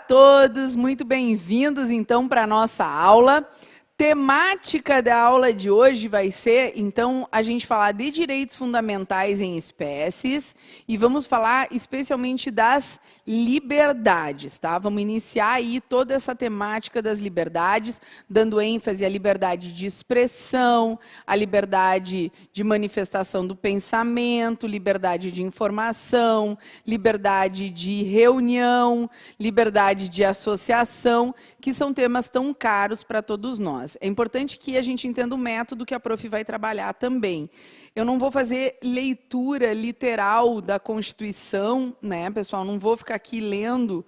todos, muito bem-vindos então para a nossa aula. Temática da aula de hoje vai ser, então, a gente falar de direitos fundamentais em espécies e vamos falar especialmente das liberdades, tá? Vamos iniciar aí toda essa temática das liberdades, dando ênfase à liberdade de expressão, à liberdade de manifestação do pensamento, liberdade de informação, liberdade de reunião, liberdade de associação, que são temas tão caros para todos nós. É importante que a gente entenda o método que a prof vai trabalhar também. Eu não vou fazer leitura literal da Constituição, né, pessoal? Não vou ficar aqui lendo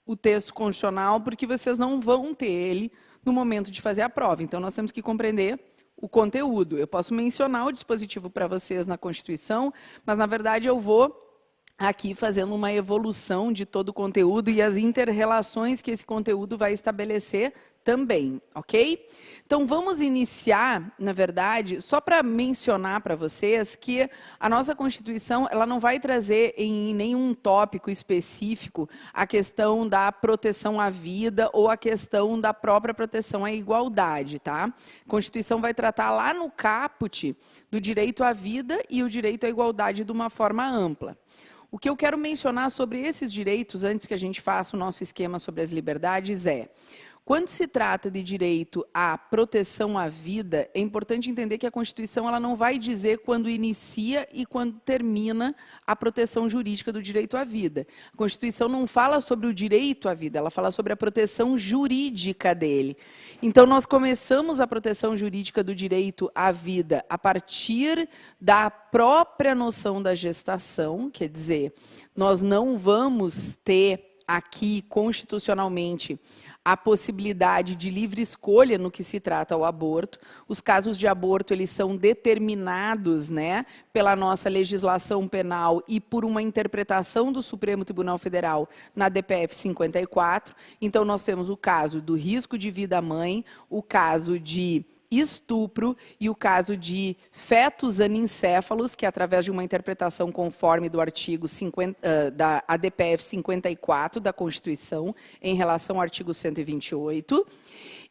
o texto constitucional, porque vocês não vão ter ele no momento de fazer a prova. Então, nós temos que compreender o conteúdo. Eu posso mencionar o dispositivo para vocês na Constituição, mas, na verdade, eu vou aqui fazendo uma evolução de todo o conteúdo e as inter-relações que esse conteúdo vai estabelecer também, ok? Então, vamos iniciar, na verdade, só para mencionar para vocês que a nossa Constituição ela não vai trazer em nenhum tópico específico a questão da proteção à vida ou a questão da própria proteção à igualdade, tá? A Constituição vai tratar lá no caput do direito à vida e o direito à igualdade de uma forma ampla. O que eu quero mencionar sobre esses direitos, antes que a gente faça o nosso esquema sobre as liberdades, é: quando se trata de direito à proteção à vida, é importante entender que a Constituição ela não vai dizer quando inicia e quando termina a proteção jurídica do direito à vida. A Constituição não fala sobre o direito à vida, ela fala sobre a proteção jurídica dele. Então, nós começamos a proteção jurídica do direito à vida a partir da própria noção da gestação, quer dizer, nós não vamos ter aqui, constitucionalmente, a possibilidade de livre escolha no que se trata ao aborto. Os casos de aborto, eles são determinados, né, pela nossa legislação penal e por uma interpretação do Supremo Tribunal Federal na DPF 54. Então, nós temos o caso do risco de vida à mãe, o caso de estupro e o caso de fetos anencéfalos, que através de uma interpretação conforme do artigo 50, da ADPF 54 da Constituição, em relação ao artigo 128,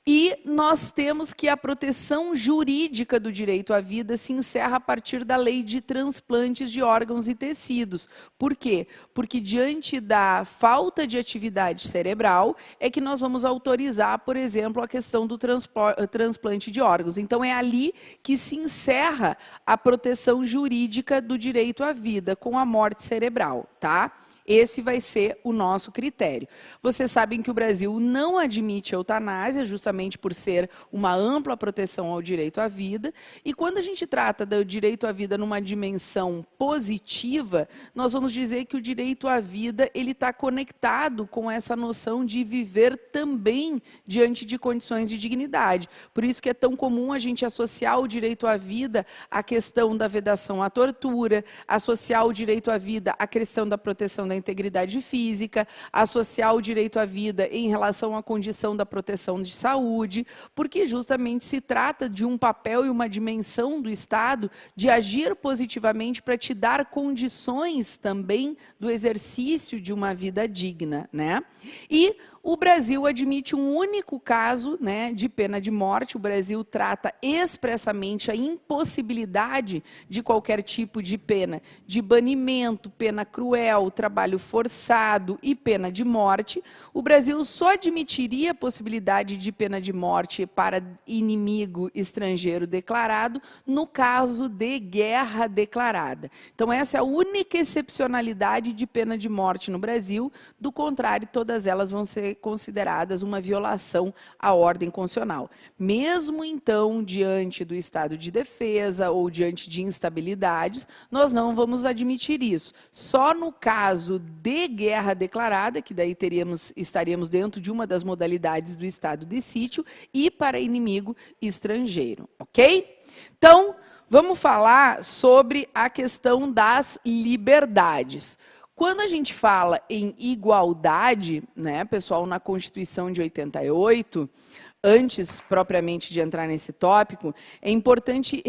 e nós temos que a proteção jurídica do direito à vida se encerra a partir da lei de transplantes de órgãos e tecidos. Por quê? Porque diante da falta de atividade cerebral é que nós vamos autorizar, por exemplo, a questão do transplante de órgãos. Então, é ali que se encerra a proteção jurídica do direito à vida, com a morte cerebral, tá? Esse vai ser o nosso critério. Vocês sabem que o Brasil não admite eutanásia, justamente por ser uma ampla proteção ao direito à vida. E quando a gente trata do direito à vida numa dimensão positiva, nós vamos dizer que o direito à vida ele está conectado com essa noção de viver também diante de condições de dignidade. Por isso que é tão comum a gente associar o direito à vida à questão da vedação à tortura, associar o direito à vida à questão da proteção da integridade física, associar o direito à vida em relação à condição da proteção de saúde, porque justamente se trata de um papel e uma dimensão do Estado de agir positivamente para te dar condições também do exercício de uma vida digna, né? E o Brasil admite um único caso, né, de pena de morte. O Brasil trata expressamente a impossibilidade de qualquer tipo de pena, de banimento, pena cruel, trabalho forçado e pena de morte. O Brasil só admitiria a possibilidade de pena de morte para inimigo estrangeiro declarado no caso de guerra declarada. Então, essa é a única excepcionalidade de pena de morte no Brasil. Do contrário, todas elas vão ser consideradas uma violação à ordem constitucional. Mesmo, então, diante do estado de defesa ou diante de instabilidades, nós não vamos admitir isso. Só no caso de guerra declarada, que daí estaríamos dentro de uma das modalidades do estado de sítio, e para inimigo estrangeiro, ok? Então, vamos falar sobre a questão das liberdades. Quando a gente fala em igualdade, né, pessoal, na Constituição de 88, antes propriamente de entrar nesse tópico, é importante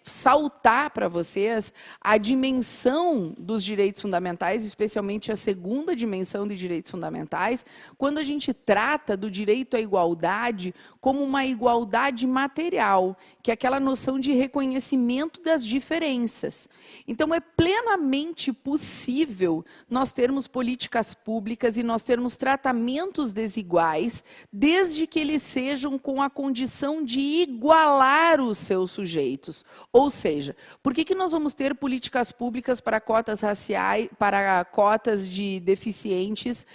saltar para vocês a dimensão dos direitos fundamentais, especialmente a segunda dimensão de direitos fundamentais, quando a gente trata do direito à igualdade como uma igualdade material, que é aquela noção de reconhecimento das diferenças. Então, é plenamente possível nós termos políticas públicas e nós termos tratamentos desiguais, desde que eles sejam com a condição de igualar os seus sujeitos. Ou seja, por que nós vamos ter políticas públicas para cotas raciais, para cotas de deficientes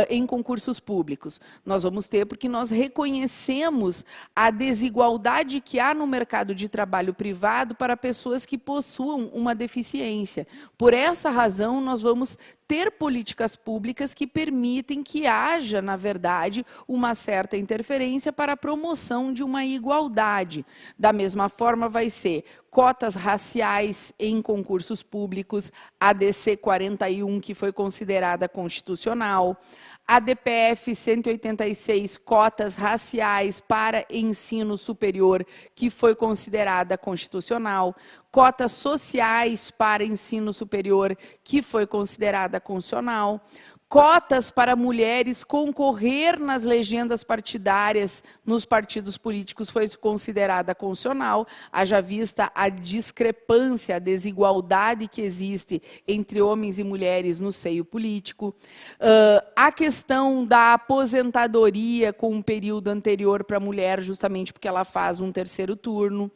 em concursos públicos? Nós vamos ter porque nós reconhecemos a desigualdade que há no mercado de trabalho privado para pessoas que possuam uma deficiência. Por essa razão, nós vamos ter políticas públicas que permitem que haja, na verdade, uma certa interferência para a promoção de uma igualdade. Da mesma forma, vai ser cotas raciais em concursos públicos, a DC 41, que foi considerada constitucional, a DPF 186, cotas raciais para ensino superior, que foi considerada constitucional, cotas sociais para ensino superior, que foi considerada constitucional, cotas para mulheres concorrer nas legendas partidárias nos partidos políticos foi considerada constitucional, haja vista a discrepância, a desigualdade que existe entre homens e mulheres no seio político. A questão da aposentadoria com um período anterior para a mulher, justamente porque ela faz um terceiro turno.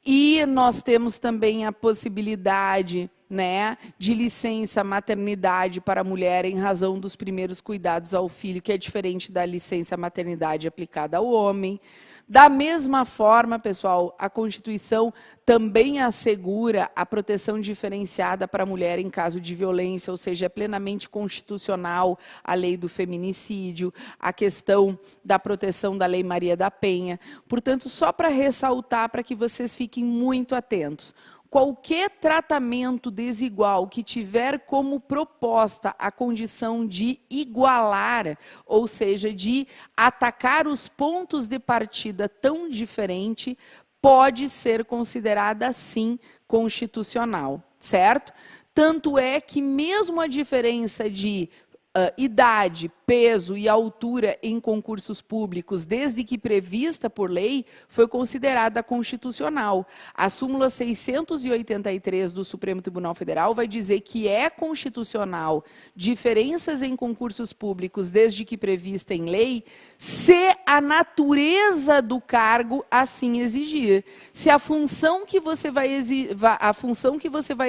E nós temos também a possibilidade, né, de licença maternidade para a mulher em razão dos primeiros cuidados ao filho, que é diferente da licença maternidade aplicada ao homem. Da mesma forma, pessoal, a Constituição também assegura a proteção diferenciada para a mulher em caso de violência, ou seja, é plenamente constitucional a lei do feminicídio, a questão da proteção da Lei Maria da Penha. Portanto, só para ressaltar, para que vocês fiquem muito atentos, qualquer tratamento desigual que tiver como proposta a condição de igualar, ou seja, de atacar os pontos de partida tão diferente, pode ser considerada, sim, constitucional, certo? Tanto é que mesmo a diferença de idade, peso e altura em concursos públicos, desde que prevista por lei, foi considerada constitucional. A súmula 683 do Supremo Tribunal Federal vai dizer que é constitucional diferenças em concursos públicos, desde que prevista em lei, se a natureza do cargo assim exigir. Se a função que você vai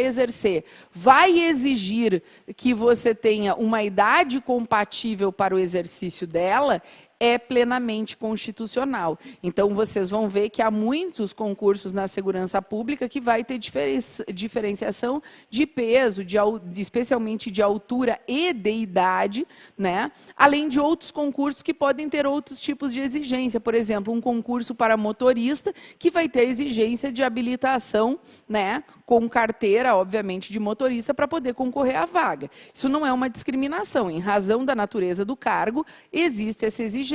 exercer vai exigir que você tenha uma idade compatível para o exercício dela, é plenamente constitucional. Então, vocês vão ver que há muitos concursos na segurança pública que vai ter diferenciação de peso, especialmente de altura e de idade, né? Além de outros concursos que podem ter outros tipos de exigência. Por exemplo, um concurso para motorista que vai ter exigência de habilitação, né? Com carteira, obviamente, de motorista para poder concorrer à vaga. Isso não é uma discriminação. Em razão da natureza do cargo, existe essa exigência.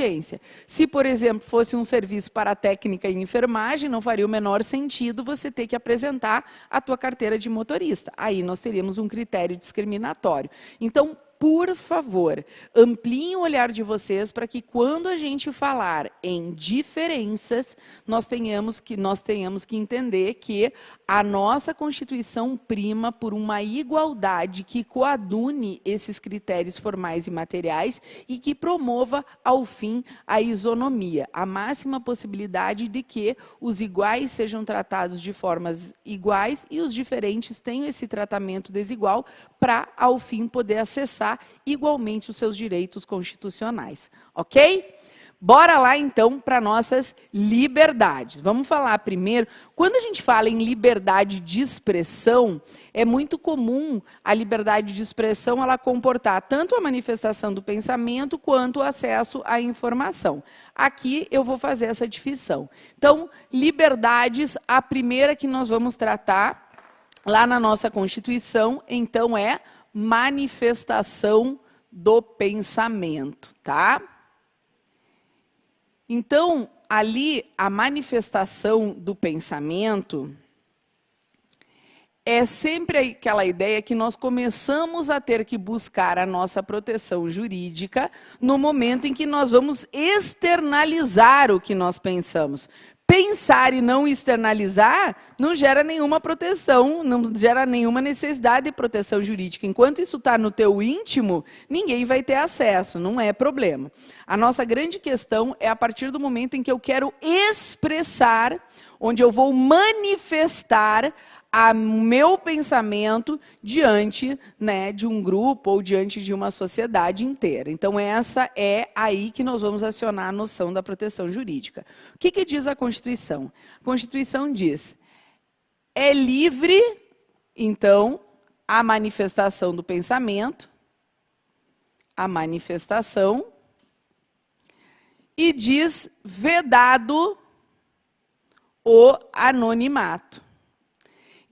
Se, por exemplo, fosse um serviço para técnica em enfermagem, não faria o menor sentido você ter que apresentar a tua carteira de motorista. Aí nós teríamos um critério discriminatório. Então, por favor, ampliem o olhar de vocês para que quando a gente falar em diferenças, nós tenhamos que entender que a nossa Constituição prima por uma igualdade que coadune esses critérios formais e materiais e que promova, ao fim, a isonomia, a máxima possibilidade de que os iguais sejam tratados de formas iguais e os diferentes tenham esse tratamento desigual para, ao fim, poder acessar igualmente os seus direitos constitucionais, ok? Bora lá, então, para nossas liberdades. Vamos falar primeiro, quando a gente fala em liberdade de expressão, é muito comum a liberdade de expressão ela comportar tanto a manifestação do pensamento quanto o acesso à informação. Aqui eu vou fazer essa divisão. Então, liberdades, a primeira que nós vamos tratar lá na nossa Constituição, então, é manifestação do pensamento, tá? Então, ali, a manifestação do pensamento, é sempre aquela ideia que nós começamos a ter que buscar a nossa proteção jurídica no momento em que nós vamos externalizar o que nós pensamos. Pensar e não externalizar não gera nenhuma proteção, não gera nenhuma necessidade de proteção jurídica. Enquanto isso está no teu íntimo, ninguém vai ter acesso, não é problema. A nossa grande questão é a partir do momento em que eu quero expressar, onde eu vou manifestar o meu pensamento diante, né, de um grupo ou diante de uma sociedade inteira. Então, essa é aí que nós vamos acionar a noção da proteção jurídica. O que, que diz a Constituição? A Constituição diz, é livre, então, a manifestação do pensamento, a manifestação, e diz vedado o anonimato.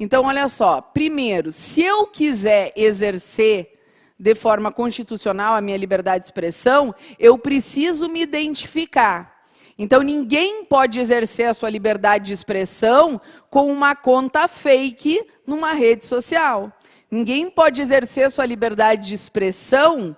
Então, olha só, primeiro, se eu quiser exercer de forma constitucional a minha liberdade de expressão, eu preciso me identificar. Então, ninguém pode exercer a sua liberdade de expressão com uma conta fake numa rede social. Ninguém pode exercer a sua liberdade de expressão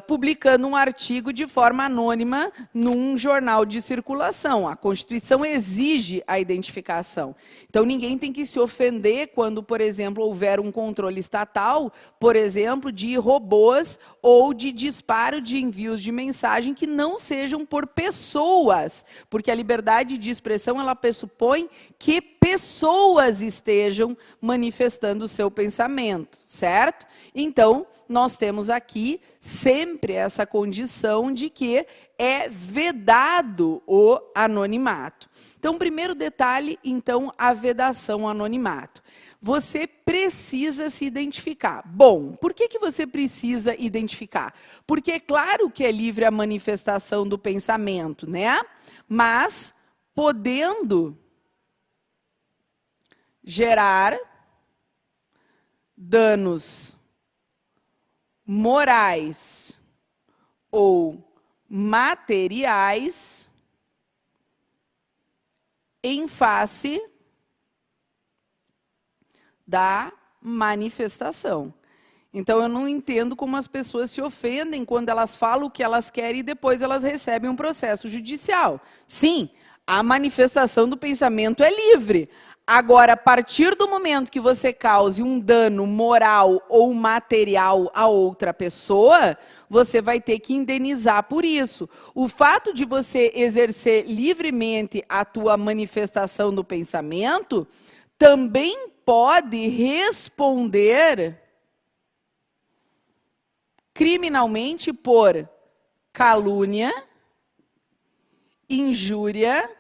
publicando um artigo de forma anônima num jornal de circulação. A Constituição exige a identificação. Então, ninguém tem que se ofender quando, por exemplo, houver um controle estatal, por exemplo, de robôs ou de disparo de envios de mensagem que não sejam por pessoas, porque a liberdade de expressão, ela pressupõe que pessoas estejam manifestando o seu pensamento, certo? Então, nós temos aqui sempre essa condição de que é vedado o anonimato. Então, primeiro detalhe, então, a vedação ao anonimato. Você precisa se identificar. Bom, por que, que você precisa identificar? Porque é claro que é livre a manifestação do pensamento, né? Mas podendo gerar danos morais ou materiais em face da manifestação. Então, eu não entendo como as pessoas se ofendem quando elas falam o que elas querem e depois elas recebem um processo judicial. Sim, a manifestação do pensamento é livre. Agora, a partir do momento que você cause um dano moral ou material a outra pessoa, você vai ter que indenizar por isso. O fato de você exercer livremente a tua manifestação do pensamento também pode responder criminalmente por calúnia, injúria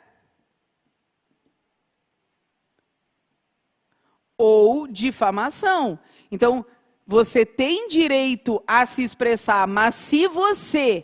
ou difamação. Então, você tem direito a se expressar, mas se você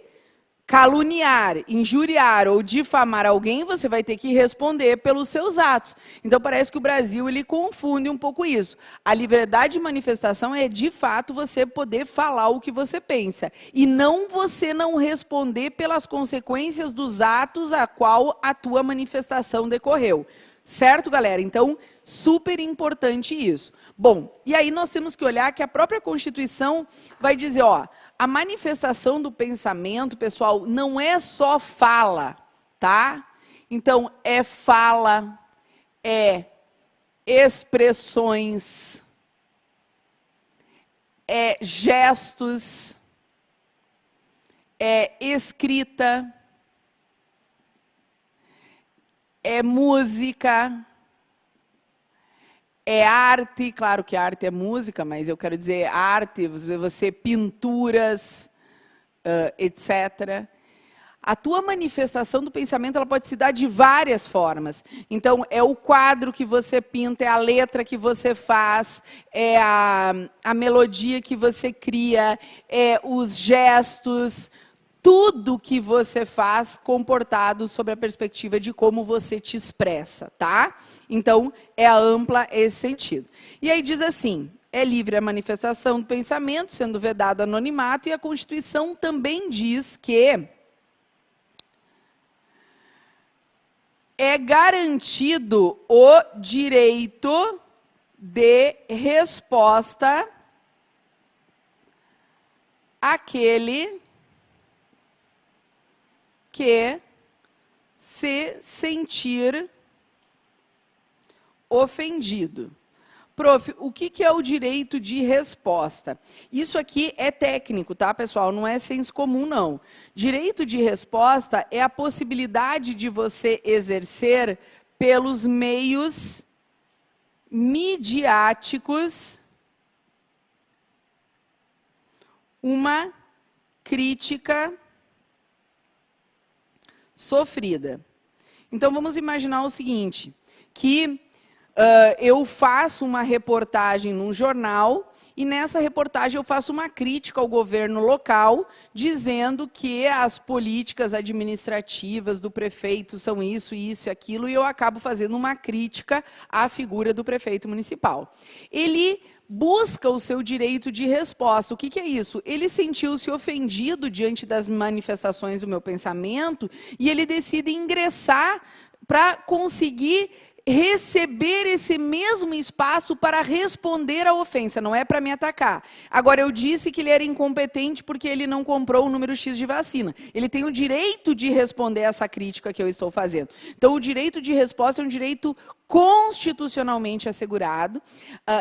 caluniar, injuriar ou difamar alguém, você vai ter que responder pelos seus atos. Então, parece que o Brasil ele confunde um pouco isso. A liberdade de manifestação é, de fato, você poder falar o que você pensa. E não você não responder pelas consequências dos atos a qual a tua manifestação decorreu. Certo, galera? Então, super importante isso. Bom, e aí nós temos que olhar que a própria Constituição vai dizer, ó, a manifestação do pensamento, pessoal, não é só fala, tá? Então, é fala, é expressões, é gestos, é escrita, é música, é arte, claro que arte é música, mas eu quero dizer arte, você pinturas, etc. A tua manifestação do pensamento ela pode se dar de várias formas. Então, é o quadro que você pinta, é a letra que você faz, é a melodia que você cria, é os gestos, tudo que você faz comportado sob a perspectiva de como você te expressa, tá? Então, é ampla esse sentido. E aí diz assim, é livre a manifestação do pensamento, sendo vedado anonimato, e a Constituição também diz que é garantido o direito de resposta àquele que se sentir ofendido. Prof, o que é o direito de resposta? Isso aqui é técnico, tá, pessoal? Não é senso comum, não. Direito de resposta é a possibilidade de você exercer pelos meios midiáticos uma crítica sofrida. Então, vamos imaginar o seguinte, que eu faço uma reportagem num jornal e nessa reportagem eu faço uma crítica ao governo local, dizendo que as políticas administrativas do prefeito são isso, isso e aquilo, e eu acabo fazendo uma crítica à figura do prefeito municipal. Ele busca o seu direito de resposta. O que é isso? Ele sentiu-se ofendido diante das manifestações do meu pensamento e ele decide ingressar para conseguir receber esse mesmo espaço para responder à ofensa, não é para me atacar. Agora, eu disse que ele era incompetente porque ele não comprou o número X de vacina. Ele tem o direito de responder essa crítica que eu estou fazendo. Então, o direito de resposta é um direito constitucionalmente assegurado.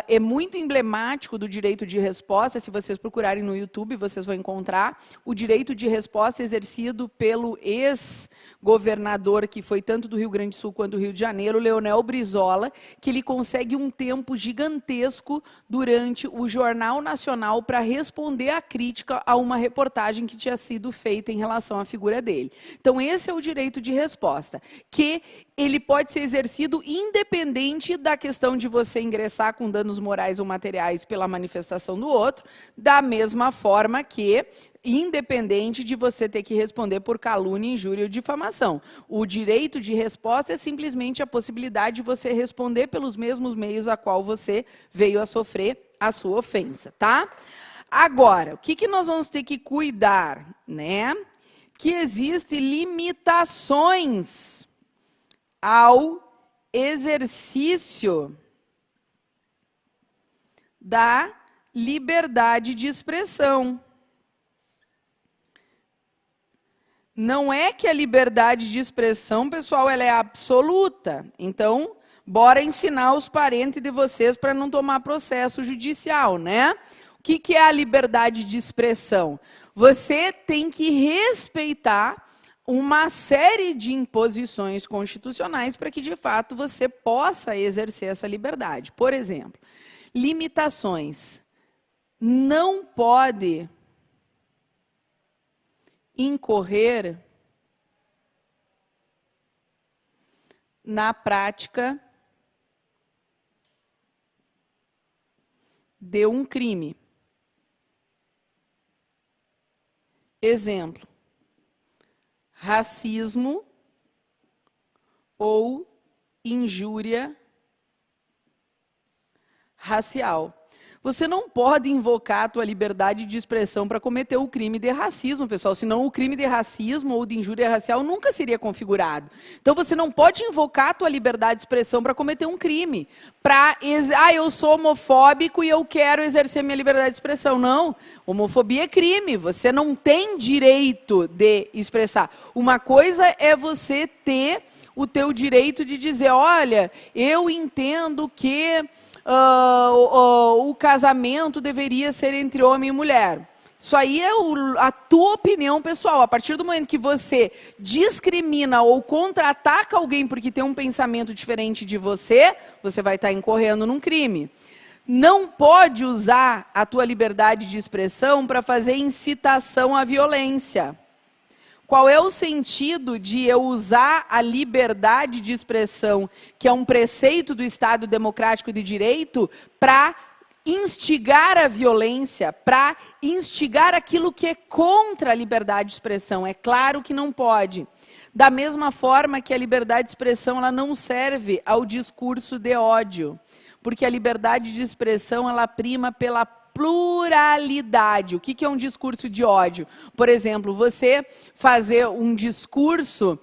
É muito emblemático do direito de resposta, se vocês procurarem no YouTube, vocês vão encontrar o direito de resposta exercido pelo ex-governador, que foi tanto do Rio Grande do Sul quanto do Rio de Janeiro, Leonel Brizola, que ele consegue um tempo gigantesco durante o Jornal Nacional para responder à crítica a uma reportagem que tinha sido feita em relação à figura dele. Então, esse é o direito de resposta, que ele pode ser exercido independente da questão de você ingressar com danos morais ou materiais pela manifestação do outro, da mesma forma que independente de você ter que responder por calúnia, injúria ou difamação. O direito de resposta é simplesmente a possibilidade de você responder pelos mesmos meios a qual você veio a sofrer a sua ofensa, tá? Agora, o que nós vamos ter que cuidar, né? Que existem limitações ao exercício da liberdade de expressão. Não é que a liberdade de expressão, pessoal, ela é absoluta. Então, bora ensinar os parentes de vocês para não tomar processo judicial, né? O que é a liberdade de expressão? Você tem que respeitar uma série de imposições constitucionais para que, de fato, você possa exercer essa liberdade. Por exemplo, limitações. Não pode incorrer na prática de um crime. Exemplo: racismo ou injúria racial. Você não pode invocar a tua liberdade de expressão para cometer o crime de racismo, pessoal, senão o crime de racismo ou de injúria racial nunca seria configurado. Então, você não pode invocar a tua liberdade de expressão para cometer um crime. Eu sou homofóbico e eu quero exercer minha liberdade de expressão. Não, homofobia é crime, você não tem direito de expressar. Uma coisa é você ter o teu direito de dizer, olha, eu entendo que o casamento deveria ser entre homem e mulher. Isso aí é a tua opinião pessoal. A partir do momento que você discrimina ou contra-ataca alguém porque tem um pensamento diferente de você, você vai estar incorrendo num crime. Não pode usar a tua liberdade de expressão para fazer incitação à violência. Qual é o sentido de eu usar a liberdade de expressão, que é um preceito do Estado Democrático de Direito, para instigar a violência, para instigar aquilo que é contra a liberdade de expressão? É claro que não pode. Da mesma forma que a liberdade de expressão ela não serve ao discurso de ódio, porque a liberdade de expressão ela prima pela pluralidade. O que é um discurso de ódio? Por exemplo, você fazer um discurso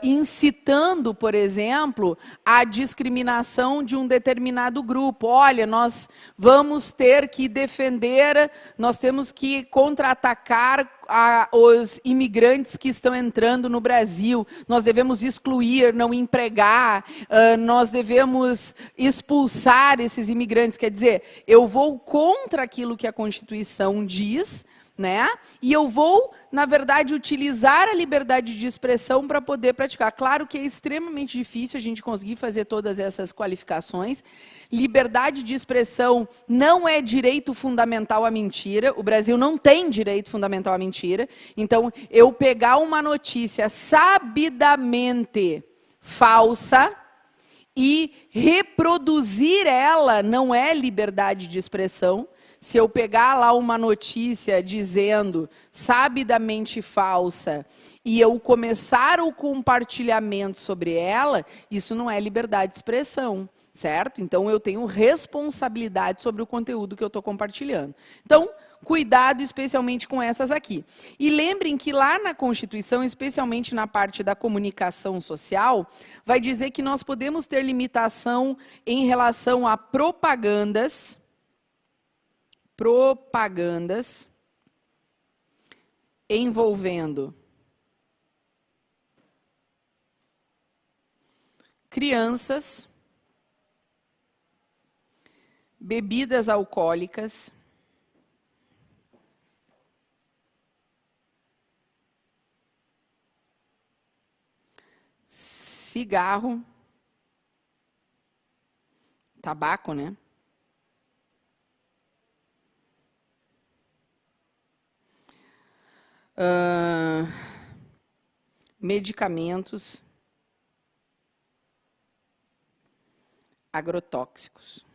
incitando, por exemplo, a discriminação de um determinado grupo. Olha, nós vamos ter que defender, nós temos que contra-atacar os imigrantes que estão entrando no Brasil, nós devemos excluir, não empregar, nós devemos expulsar esses imigrantes. Quer dizer, eu vou contra aquilo que a Constituição diz, né? E eu vou, na verdade, utilizar a liberdade de expressão para poder praticar. Claro que é extremamente difícil a gente conseguir fazer todas essas qualificações. Liberdade de expressão não é direito fundamental à mentira. O Brasil não tem direito fundamental à mentira. Então, eu pegar uma notícia sabidamente falsa e reproduzir ela não é liberdade de expressão. Se eu pegar lá uma notícia dizendo sabidamente falsa e eu começar o compartilhamento sobre ela, isso não é liberdade de expressão, certo? Então, eu tenho responsabilidade sobre o conteúdo que eu estou compartilhando. Então, cuidado especialmente com essas aqui. E lembrem que lá na Constituição, especialmente na parte da comunicação social, vai dizer que nós podemos ter limitação em relação a propagandas envolvendo crianças, bebidas alcoólicas, cigarro, tabaco, né? Medicamentos, agrotóxicos.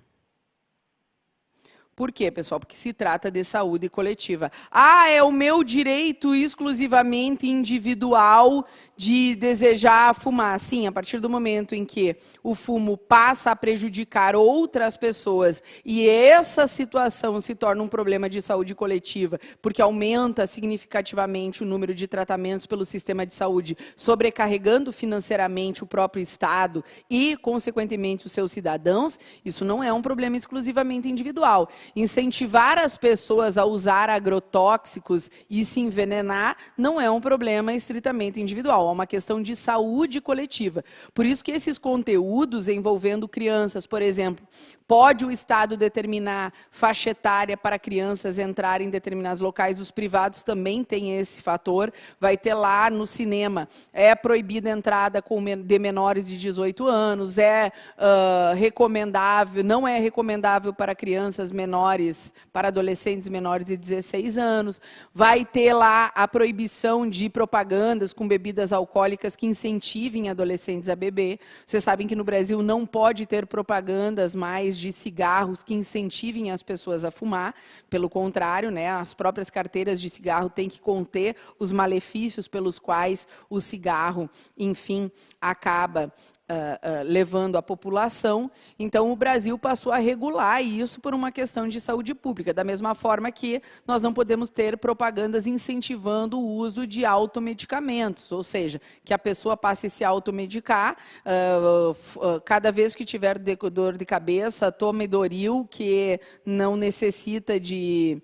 Por quê, pessoal? Porque se trata de saúde coletiva. Ah, é o meu direito exclusivamente individual de desejar fumar. Sim, a partir do momento em que o fumo passa a prejudicar outras pessoas e essa situação se torna um problema de saúde coletiva, porque aumenta significativamente o número de tratamentos pelo sistema de saúde, sobrecarregando financeiramente o próprio Estado e, consequentemente, os seus cidadãos, isso não é um problema exclusivamente individual. Incentivar as pessoas a usar agrotóxicos e se envenenar não é um problema estritamente individual, é uma questão de saúde coletiva. Por isso que esses conteúdos envolvendo crianças, por exemplo, pode o Estado determinar faixa etária para crianças entrarem em determinados locais, os privados também têm esse fator, vai ter lá no cinema, é proibida a entrada de menores de 18 anos, recomendável, não é recomendável para crianças menores, para adolescentes menores de 16 anos, vai ter lá a proibição de propagandas com bebidas alcoólicas que incentivem adolescentes a beber. Vocês sabem que no Brasil não pode ter propagandas mais de cigarros que incentivem as pessoas a fumar, pelo contrário, né, as próprias carteiras de cigarro têm que conter os malefícios pelos quais o cigarro, enfim, acaba levando a população. Então, o Brasil passou a regular isso por uma questão de saúde pública, da mesma forma que nós não podemos ter propagandas incentivando o uso de automedicamentos, ou seja, que a pessoa passe a se automedicar, cada vez que tiver dor de cabeça, tome Doril, que não necessita de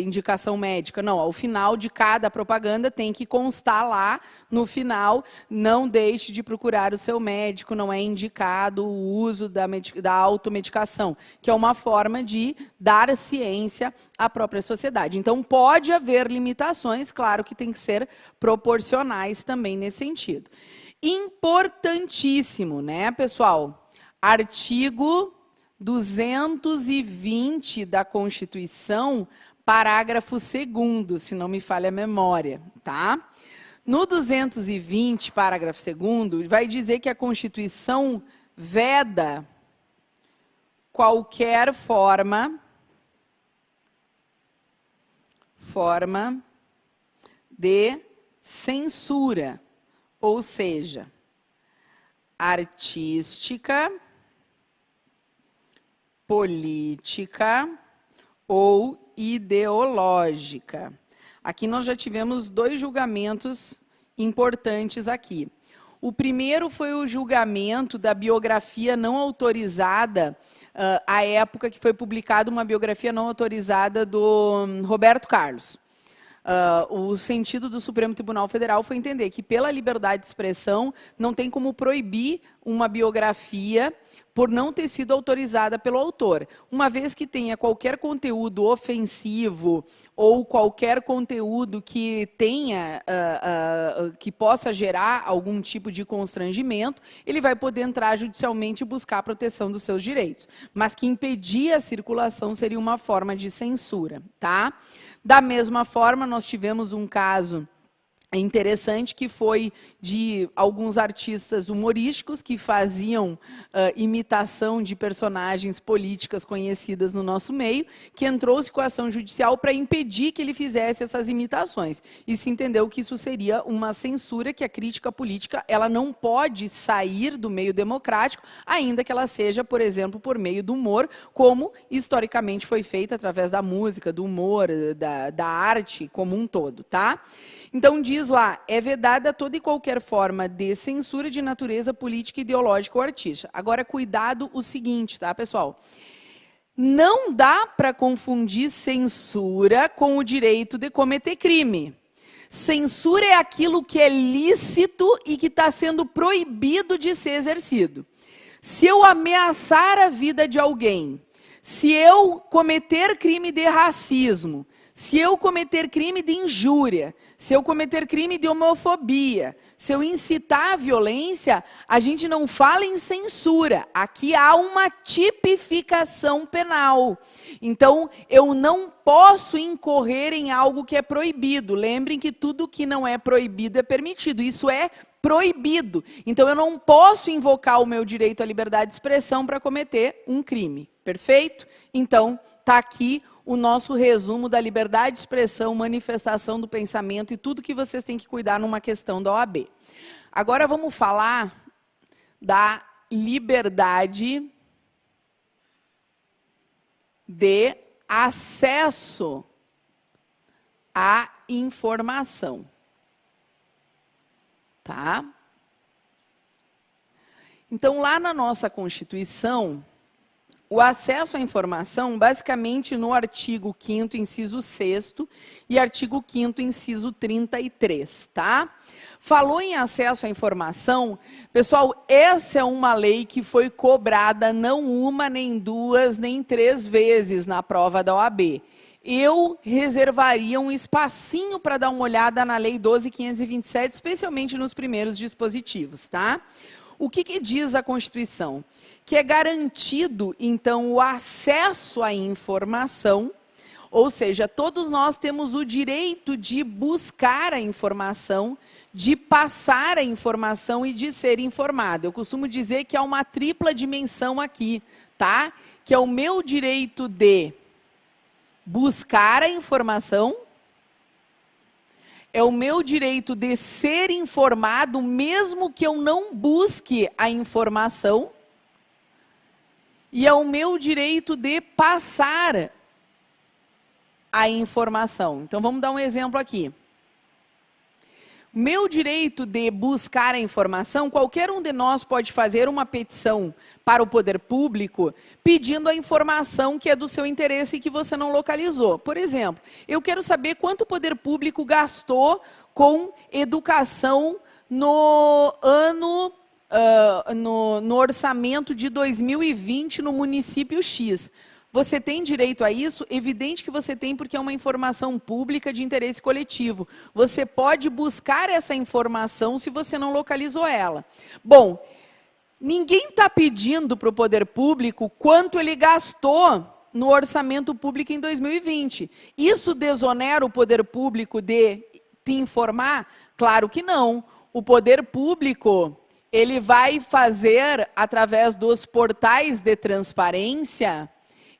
indicação médica. Não, ao final de cada propaganda tem que constar lá, no final, não deixe de procurar o seu médico, não é indicado o uso da automedicação, que é uma forma de dar ciência à própria sociedade. Então, pode haver limitações, claro que tem que ser proporcionais também nesse sentido. Importantíssimo, né, pessoal? Artigo 220 da Constituição, parágrafo 2º, se não me falha a memória, tá? No 220, parágrafo 2º, vai dizer que a Constituição veda qualquer forma de censura, ou seja, artística, política ou ideológica. Aqui nós já tivemos 2 julgamentos importantes aqui. O primeiro foi o julgamento da biografia não autorizada, à época que foi publicada uma biografia não autorizada do Roberto Carlos. O sentido do Supremo Tribunal Federal foi entender que, pela liberdade de expressão, não tem como proibir uma biografia por não ter sido autorizada pelo autor. Uma vez que tenha qualquer conteúdo ofensivo ou qualquer conteúdo que tenha, que possa gerar algum tipo de constrangimento, ele vai poder entrar judicialmente e buscar a proteção dos seus direitos. Mas que impedir a circulação seria uma forma de censura, tá? Da mesma forma, nós tivemos um caso interessante que foi de alguns artistas humorísticos que faziam imitação de personagens políticas conhecidas no nosso meio, que entrou-se com a ação judicial para impedir que ele fizesse essas imitações. E se entendeu que isso seria uma censura, que a crítica política ela não pode sair do meio democrático, ainda que ela seja, por exemplo, por meio do humor, como historicamente foi feita através da música, do humor, da arte como um todo, tá? Então, diz lá, é vedada toda e qualquer forma de censura de natureza política, ideológica ou artística. Agora, cuidado o seguinte, tá, pessoal? Não dá para confundir censura com o direito de cometer crime. Censura é aquilo que é lícito e que está sendo proibido de ser exercido. Se eu ameaçar a vida de alguém, se eu cometer crime de racismo, se eu cometer crime de injúria, se eu cometer crime de homofobia, se eu incitar a violência, a gente não fala em censura. Aqui há uma tipificação penal. Então, eu não posso incorrer em algo que é proibido. Lembrem que tudo que não é proibido é permitido. Isso é proibido. Então, eu não posso invocar o meu direito à liberdade de expressão para cometer um crime. Perfeito? Então, está aqui o nosso resumo da liberdade de expressão, manifestação do pensamento e tudo que vocês têm que cuidar numa questão da OAB. Agora vamos falar da liberdade de acesso à informação. Tá? Então, lá na nossa Constituição, o acesso à informação, basicamente no artigo 5º, inciso 6º, e artigo 5º, inciso 33, tá? Falou em acesso à informação, pessoal, essa é uma lei que foi cobrada não uma, nem 2, nem 3 vezes na prova da OAB. Eu reservaria um espacinho para dar uma olhada na Lei 12.527, especialmente nos primeiros dispositivos, tá? O que diz a Constituição? Que é garantido, então, o acesso à informação, ou seja, todos nós temos o direito de buscar a informação, de passar a informação e de ser informado. Eu costumo dizer que há uma tripla dimensão aqui, tá? Que é o meu direito de buscar a informação, é o meu direito de ser informado, mesmo que eu não busque a informação, e é o meu direito de passar a informação. Então, vamos dar um exemplo aqui. Meu direito de buscar a informação, qualquer um de nós pode fazer uma petição para o poder público pedindo a informação que é do seu interesse e que você não localizou. Por exemplo, eu quero saber quanto o poder público gastou com educação no ano, no orçamento de 2020 no município X. Você tem direito a isso? Evidente que você tem, porque é uma informação pública de interesse coletivo. Você pode buscar essa informação se você não localizou ela. Bom, ninguém está pedindo para o poder público quanto ele gastou no orçamento público em 2020. Isso desonera o poder público de te informar? Claro que não. O poder público, ele vai fazer, através dos portais de transparência,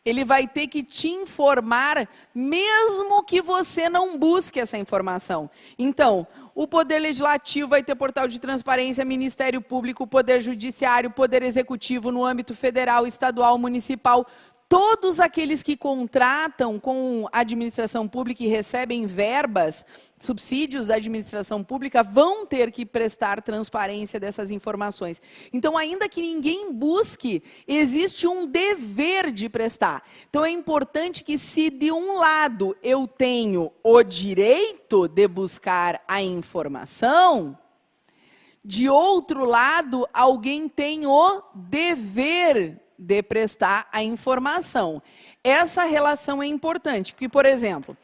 ele vai ter que te informar, mesmo que você não busque essa informação. Então, o Poder Legislativo vai ter portal de transparência, Ministério Público, Poder Judiciário, Poder Executivo no âmbito federal, estadual, municipal. Todos aqueles que contratam com a administração pública e recebem verbas, subsídios da administração pública, vão ter que prestar transparência dessas informações. Então, ainda que ninguém busque, existe um dever de prestar. Então, é importante que, se de um lado eu tenho o direito de buscar a informação, de outro lado, alguém tem o dever de prestar a informação. Essa relação é importante, porque, por exemplo,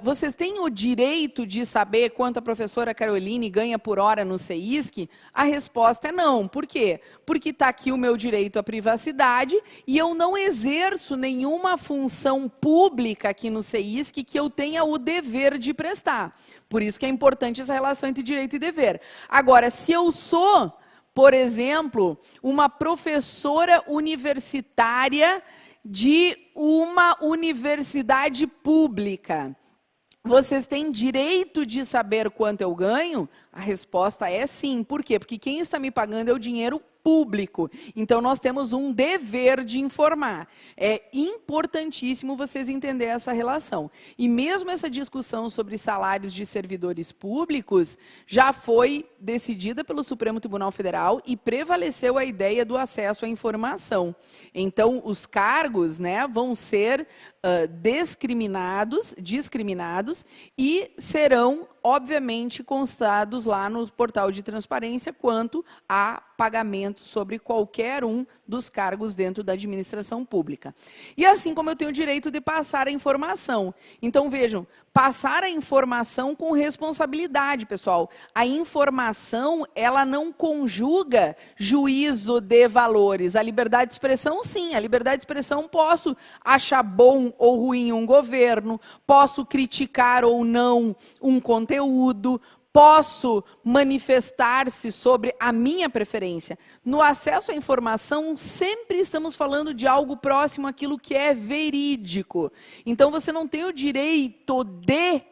vocês têm o direito de saber quanto a professora Caroline ganha por hora no CEISC? A resposta é não. Por quê? Porque está aqui o meu direito à privacidade e eu não exerço nenhuma função pública aqui no CEISC que eu tenha o dever de prestar. Por isso que é importante essa relação entre direito e dever. Agora, se eu sou, por exemplo, uma professora universitária de uma universidade pública, vocês têm direito de saber quanto eu ganho? A resposta é sim. Por quê? Porque quem está me pagando é o dinheiro público. Então, nós temos um dever de informar. É importantíssimo vocês entenderem essa relação. E mesmo essa discussão sobre salários de servidores públicos já foi decidida pelo Supremo Tribunal Federal e prevaleceu a ideia do acesso à informação. Então, os cargos, né, vão ser discriminados e serão, obviamente, constados lá no portal de transparência quanto a pagamento sobre qualquer um dos cargos dentro da administração pública. E assim como eu tenho o direito de passar a informação. Então, vejam, passar a informação com responsabilidade, pessoal. A informação, ela não conjuga juízo de valores. A liberdade de expressão, sim. A liberdade de expressão, posso achar bom ou ruim um governo, posso criticar ou não um conteúdo, posso manifestar-se sobre a minha preferência. No acesso à informação, sempre estamos falando de algo próximo àquilo que é verídico. Então, você não tem o direito de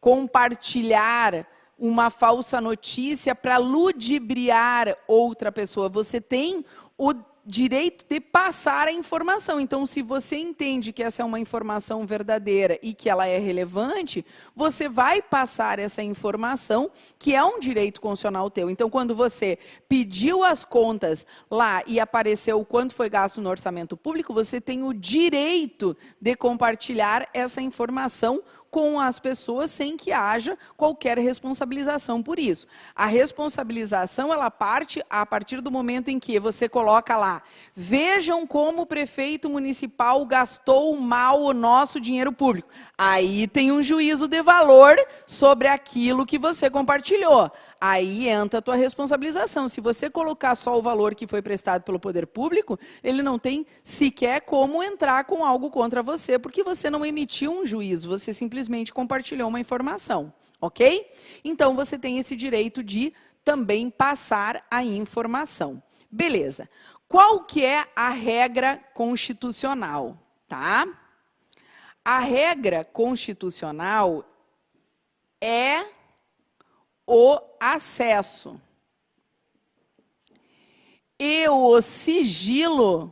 compartilhar uma falsa notícia para ludibriar outra pessoa. Você tem o direito de passar a informação. Então, se você entende que essa é uma informação verdadeira e que ela é relevante, você vai passar essa informação, que é um direito constitucional teu. Então, quando você pediu as contas lá e apareceu o quanto foi gasto no orçamento público, você tem o direito de compartilhar essa informação com as pessoas sem que haja qualquer responsabilização por isso. A responsabilização, ela parte a partir do momento em que você coloca lá: vejam como o prefeito municipal gastou mal o nosso dinheiro público. Aí tem um juízo de valor sobre aquilo que você compartilhou. Aí entra a tua responsabilização. Se você colocar só o valor que foi prestado pelo poder público, ele não tem sequer como entrar com algo contra você, porque você não emitiu um juízo, você simplesmente compartilhou uma informação, ok? Então, você tem esse direito de também passar a informação. Beleza. Qual que é a regra constitucional, tá? A regra constitucional é o acesso. E o sigilo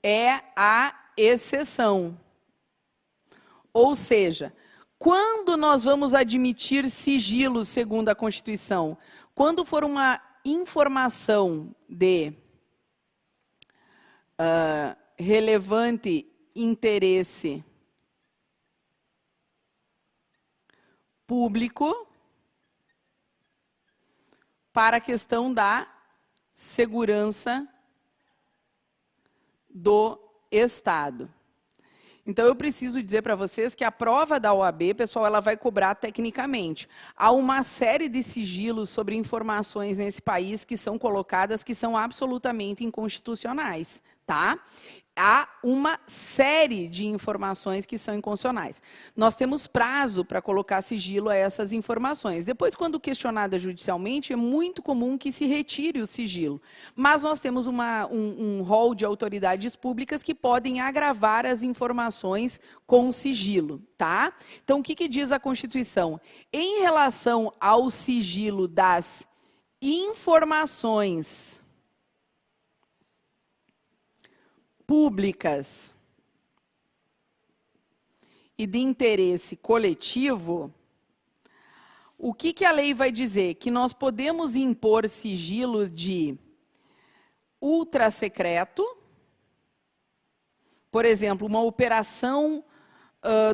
é a exceção. Ou seja, quando nós vamos admitir sigilo segundo a Constituição? Quando for uma informação de relevante interesse público para a questão da segurança do Estado. Então, eu preciso dizer para vocês que a prova da OAB, pessoal, ela vai cobrar tecnicamente. Há uma série de sigilos sobre informações nesse país que são colocadas, que são absolutamente inconstitucionais, tá? Há uma série de informações que são inconstitucionais. Nós temos prazo para colocar sigilo a essas informações. Depois, quando questionada judicialmente, é muito comum que se retire o sigilo. Mas nós temos um rol de autoridades públicas que podem agravar as informações com sigilo, tá? Então, o que diz a Constituição? Em relação ao sigilo das informações públicas e de interesse coletivo, o que a lei vai dizer? Que nós podemos impor sigilo de ultrasecreto, por exemplo, uma operação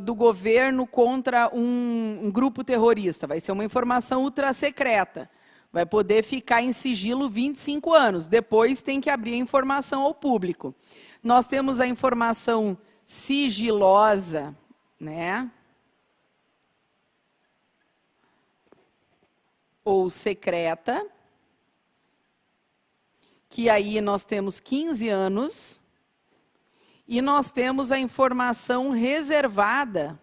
do governo contra um grupo terrorista, vai ser uma informação ultrasecreta, vai poder ficar em sigilo 25 anos, depois tem que abrir a informação ao público. Nós temos a informação sigilosa, né? Ou secreta, que aí nós temos 15 anos, e nós temos a informação reservada,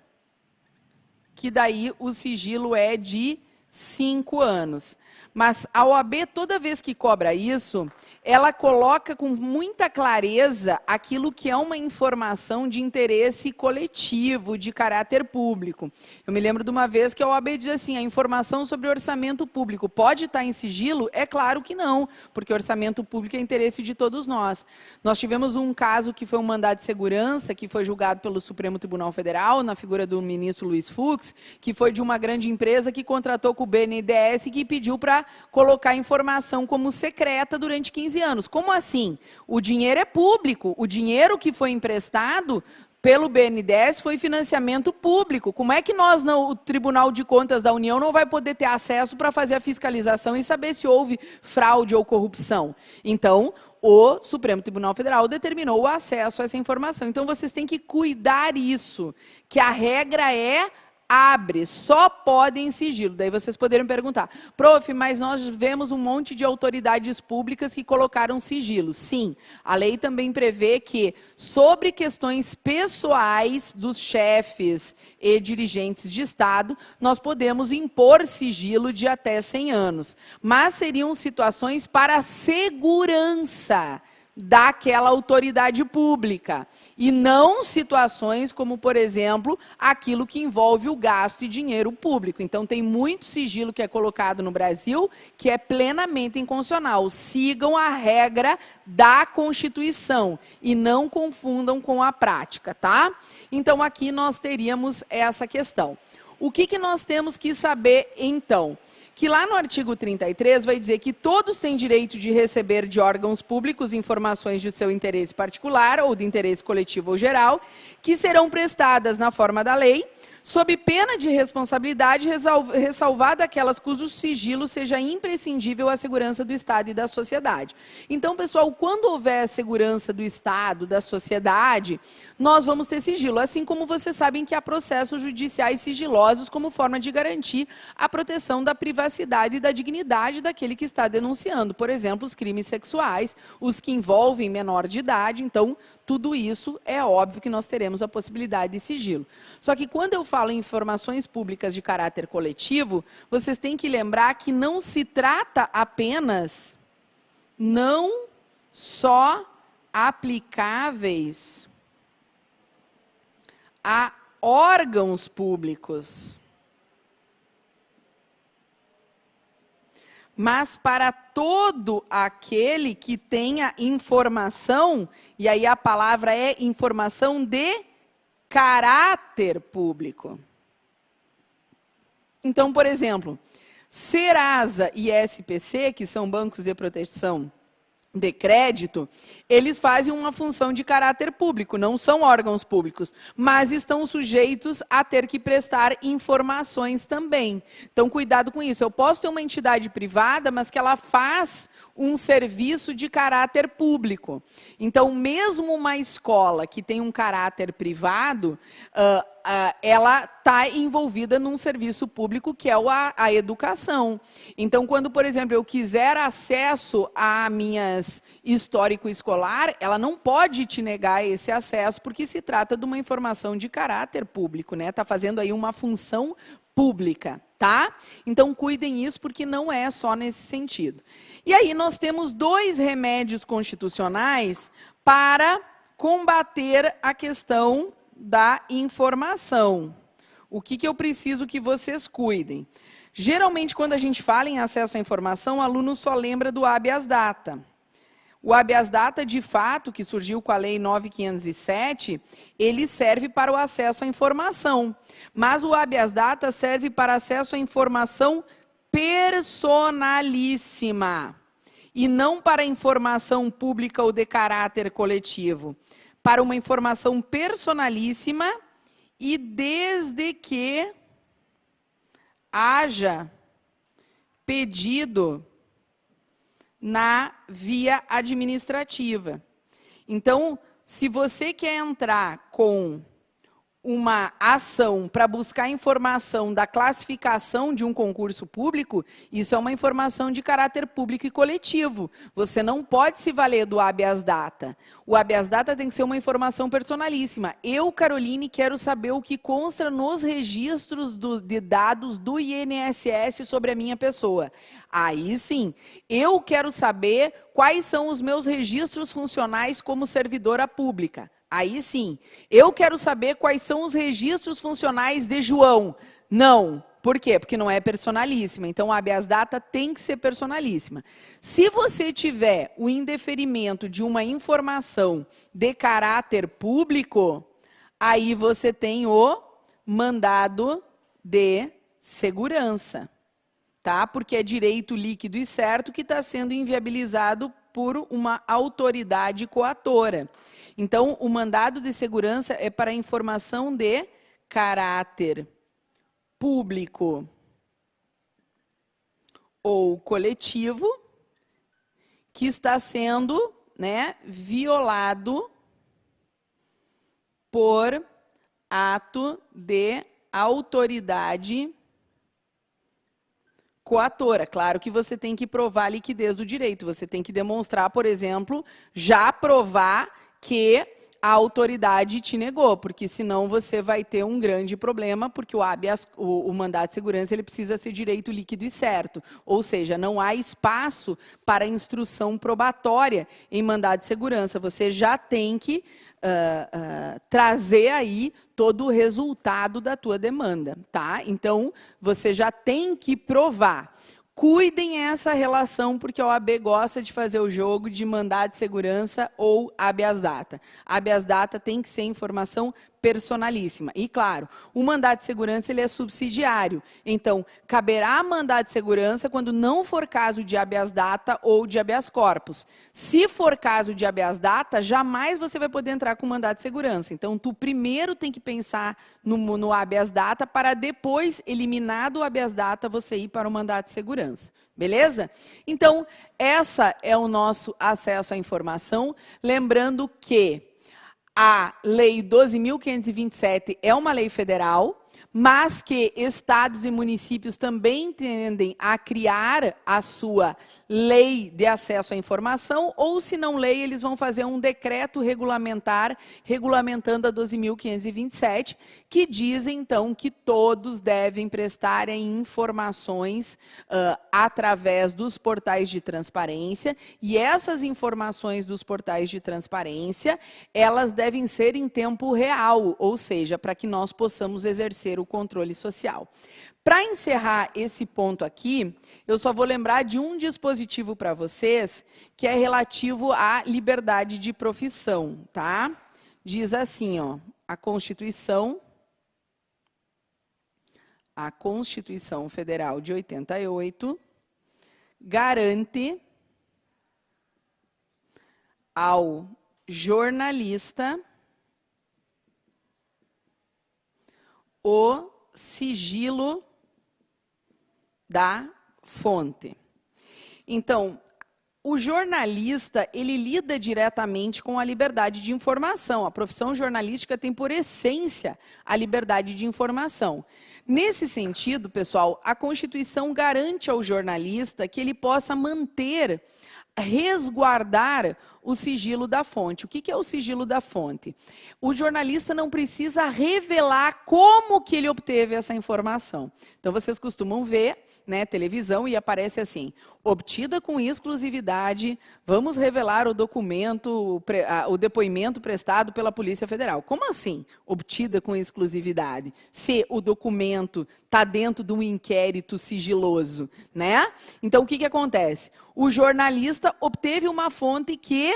que daí o sigilo é de 5 anos. Mas a OAB, toda vez que cobra isso, ela coloca com muita clareza aquilo que é uma informação de interesse coletivo, de caráter público. Eu me lembro de uma vez que a OAB diz assim, a informação sobre orçamento público pode estar em sigilo? É claro que não, porque orçamento público é interesse de todos nós. Nós tivemos um caso que foi um mandado de segurança, que foi julgado pelo Supremo Tribunal Federal, na figura do ministro Luiz Fux, que foi de uma grande empresa que contratou com o BNDES e que pediu para colocar informação como secreta durante 15 anos. Como assim? O dinheiro é público, o dinheiro que foi emprestado pelo BNDES foi financiamento público. Como é que nós, o Tribunal de Contas da União, não vai poder ter acesso para fazer a fiscalização e saber se houve fraude ou corrupção? Então, o Supremo Tribunal Federal determinou o acesso a essa informação. Então, vocês têm que cuidar isso, que a regra é abre, só pode em sigilo. Daí vocês poderiam perguntar, prof, mas nós vemos um monte de autoridades públicas que colocaram sigilo. Sim, a lei também prevê que, sobre questões pessoais dos chefes e dirigentes de Estado, nós podemos impor sigilo de até 100 anos. Mas seriam situações para segurança daquela autoridade pública, e não situações como, por exemplo, aquilo que envolve o gasto de dinheiro público. Então, tem muito sigilo que é colocado no Brasil que é plenamente inconstitucional. Sigam a regra da Constituição e não confundam com a prática, tá? Então, aqui nós teríamos essa questão. O que nós temos que saber, então? Que lá no artigo 33 vai dizer que todos têm direito de receber de órgãos públicos informações de seu interesse particular ou de interesse coletivo ou geral, que serão prestadas na forma da lei, sob pena de responsabilidade, ressalvada aquelas cujo sigilo seja imprescindível à segurança do Estado e da sociedade. Então, pessoal, quando houver segurança do Estado, da sociedade, nós vamos ter sigilo, assim como vocês sabem que há processos judiciais sigilosos como forma de garantir a proteção da privacidade e da dignidade daquele que está denunciando. Por exemplo, os crimes sexuais, os que envolvem menor de idade. Então, tudo isso é óbvio que nós teremos a possibilidade de sigilo. Só que quando eu falo em informações públicas de caráter coletivo, vocês têm que lembrar que não se trata apenas, não só aplicáveis a órgãos públicos, mas para todo aquele que tenha informação, e aí a palavra é informação de caráter público. Então, por exemplo, Serasa e SPC, que são bancos de proteção de crédito, eles fazem uma função de caráter público, não são órgãos públicos, mas estão sujeitos a ter que prestar informações também. Então, cuidado com isso. Eu posso ter uma entidade privada, mas que ela faz um serviço de caráter público. Então, mesmo uma escola que tem um caráter privado, ela está envolvida num serviço público que é a educação. Então, quando, por exemplo, eu quiser acesso a minhas histórico escolar, ela não pode te negar esse acesso, porque se trata de uma informação de caráter público, né? Está fazendo aí uma função pública, tá? Então, cuidem isso, porque não é só nesse sentido. E aí nós temos 2 remédios constitucionais para combater a questão da informação. O que eu preciso que vocês cuidem? Geralmente, quando a gente fala em acesso à informação, o aluno só lembra do habeas data. O habeas data, de fato, que surgiu com a Lei 9.507, ele serve para o acesso à informação. Mas o habeas data serve para acesso à informação personalíssima e não para informação pública ou de caráter coletivo. Para uma informação personalíssima e desde que haja pedido na via administrativa. Então, se você quer entrar com uma ação para buscar informação da classificação de um concurso público, isso é uma informação de caráter público e coletivo. Você não pode se valer do habeas data. O habeas data tem que ser uma informação personalíssima. Eu, Caroline, quero saber o que consta nos registros de dados do INSS sobre a minha pessoa. Aí sim, eu quero saber quais são os meus registros funcionais como servidora pública. Aí sim, eu quero saber quais são os registros funcionais de João. Não. Por quê? Porque não é personalíssima. Então, a habeas data tem que ser personalíssima. Se você tiver o indeferimento de uma informação de caráter público, aí você tem o mandado de segurança, tá? Porque é direito líquido e certo que está sendo inviabilizado por uma autoridade coatora. Então, o mandado de segurança é para informação de caráter público ou coletivo que está sendo, violado por ato de autoridade coatora. Claro que você tem que provar a liquidez do direito. Você tem que demonstrar, por exemplo, já provar que a autoridade te negou, porque senão você vai ter um grande problema, porque o mandado de segurança ele precisa ser direito líquido e certo. Ou seja, não há espaço para instrução probatória em mandado de segurança. Você já tem que trazer aí todo o resultado da tua demanda, tá? Então, você já tem que provar. Cuidem essa relação, porque a OAB gosta de fazer o jogo de mandado de segurança ou habeas data. Habeas data tem que ser informação personalíssima. E, claro, o mandado de segurança ele é subsidiário. Então, caberá mandado de segurança quando não for caso de habeas data ou de habeas corpus. Se for caso de habeas data, jamais você vai poder entrar com mandado de segurança. Então, tu primeiro tem que pensar no habeas data para depois, eliminado o habeas data, você ir para o mandado de segurança. Beleza? Então, essa é o nosso acesso à informação. Lembrando que a Lei 12.527 é uma lei federal, mas que estados e municípios também tendem a criar a sua lei de acesso à informação, ou se não lei, eles vão fazer um decreto regulamentar, regulamentando a 12.527, que diz, então, que todos devem prestar informações através dos portais de transparência, e essas informações dos portais de transparência, elas devem ser em tempo real, ou seja, para que nós possamos exercer o controle social. Para encerrar esse ponto aqui, eu só vou lembrar de um dispositivo para vocês, que é relativo à liberdade de profissão, tá? Diz assim, ó, a Constituição Federal de 88 garante ao jornalista o sigilo da fonte. Então, o jornalista, ele lida diretamente com a liberdade de informação. A profissão jornalística tem por essência a liberdade de informação. Nesse sentido, pessoal, a Constituição garante ao jornalista que ele possa manter, resguardar o sigilo da fonte. O que é o sigilo da fonte? O jornalista não precisa revelar como que ele obteve essa informação. Então, vocês costumam ver, televisão e aparece assim, obtida com exclusividade, vamos revelar o documento, o depoimento prestado pela Polícia Federal. Como assim, obtida com exclusividade? Se o documento está dentro de um inquérito sigiloso, né? Então, o que acontece? O jornalista obteve uma fonte que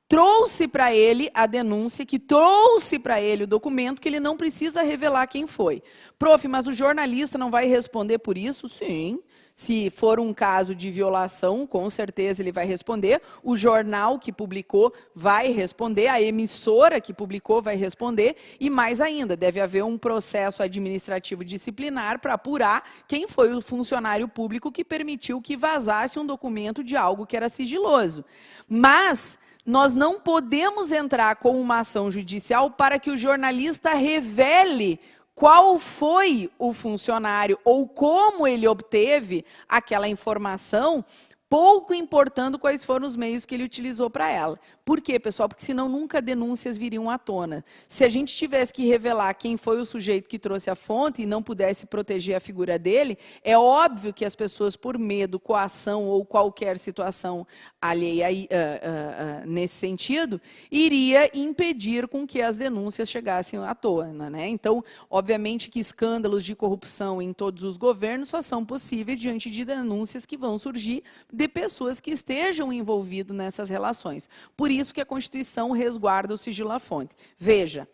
trouxe para ele a denúncia, que trouxe para ele o documento, que ele não precisa revelar quem foi. Prof, mas o jornalista não vai responder por isso? Sim. Se for um caso de violação, com certeza ele vai responder. O jornal que publicou vai responder, a emissora que publicou vai responder. E mais ainda, deve haver um processo administrativo disciplinar para apurar quem foi o funcionário público que permitiu que vazasse um documento de algo que era sigiloso. Mas nós não podemos entrar com uma ação judicial para que o jornalista revele qual foi o funcionário ou como ele obteve aquela informação, pouco importando quais foram os meios que ele utilizou para ela. Por quê, pessoal? Porque senão nunca denúncias viriam à tona. Se a gente tivesse que revelar quem foi o sujeito que trouxe a fonte e não pudesse proteger a figura dele, é óbvio que as pessoas, por medo, coação ou qualquer situação alheia nesse sentido, iria impedir com que as denúncias chegassem à tona, né? Então, obviamente que escândalos de corrupção em todos os governos só são possíveis diante de denúncias que vão surgir de pessoas que estejam envolvidas nessas relações. Por isso que a Constituição resguarda o sigilo à fonte. Veja,